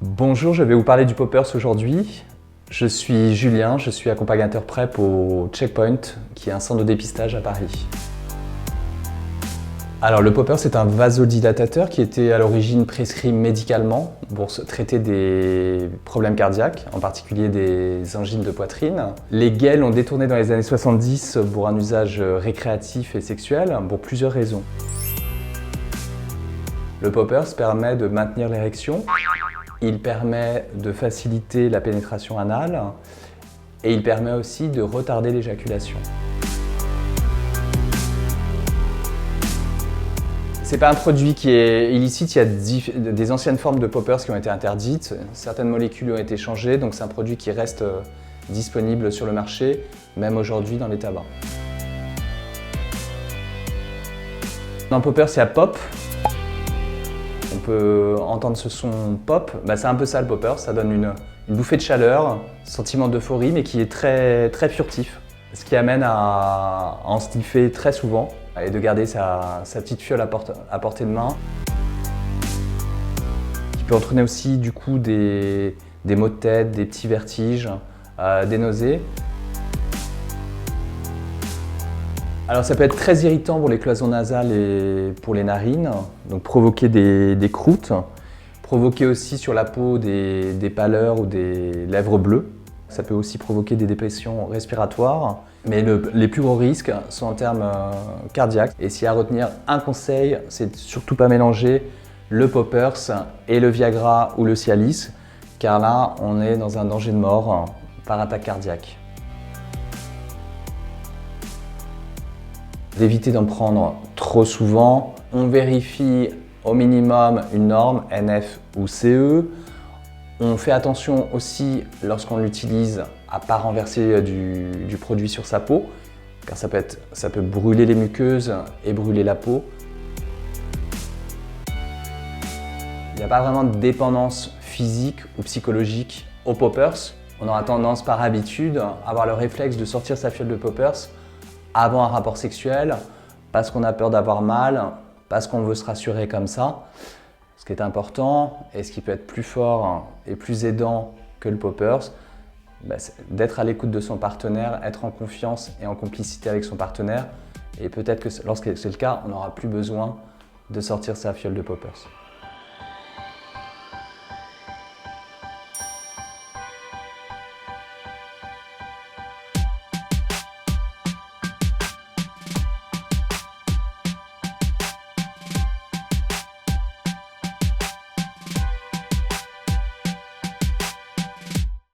Bonjour, je vais vous parler du Poppers aujourd'hui. Je suis Julien, je suis accompagnateur PrEP au Checkpoint, qui est un centre de dépistage à Paris. Alors le Poppers c'est un vasodilatateur qui était à l'origine prescrit médicalement pour traiter des problèmes cardiaques, en particulier des angines de poitrine. Les gays l'ont détourné dans les années 70 pour un usage récréatif et sexuel pour plusieurs raisons. Le Poppers permet de maintenir l'érection. Il permet de faciliter la pénétration anale et il permet aussi de retarder l'éjaculation. C'est pas un produit qui est illicite, il y a des anciennes formes de Poppers qui ont été interdites, certaines molécules ont été changées, donc c'est un produit qui reste disponible sur le marché, même aujourd'hui dans les tabacs. Dans le Poppers, il y a Pop. On peut entendre ce son pop, c'est un peu ça le Popper, ça donne une bouffée de chaleur, sentiment d'euphorie, mais qui est très furtif. Ce qui amène à en sniffer très souvent et de garder sa petite fiole à portée de main. Qui peut entraîner aussi du coup des maux de tête, des petits vertiges, des nausées. Alors ça peut être très irritant pour les cloisons nasales et pour les narines, donc provoquer des croûtes, provoquer aussi sur la peau des pâleurs ou des lèvres bleues. Ça peut aussi provoquer des dépressions respiratoires, mais les plus gros risques sont en termes cardiaques. Et s'il y a à retenir un conseil, c'est de surtout pas mélanger le Poppers et le Viagra ou le Cialis, car là on est dans un danger de mort par attaque cardiaque. D'éviter d'en prendre trop souvent. On vérifie au minimum une norme NF ou CE. On fait attention aussi lorsqu'on l'utilise à ne pas renverser du produit sur sa peau, car ça peut brûler les muqueuses et brûler la peau. Il n'y a pas vraiment de dépendance physique ou psychologique aux Poppers. On aura tendance par habitude à avoir le réflexe de sortir sa fiole de Poppers avant un rapport sexuel, parce qu'on a peur d'avoir mal, parce qu'on veut se rassurer comme ça. Ce qui est important, et ce qui peut être plus fort et plus aidant que le Poppers, c'est d'être à l'écoute de son partenaire, être en confiance et en complicité avec son partenaire. Et peut-être que lorsque c'est le cas, on n'aura plus besoin de sortir sa fiole de Poppers.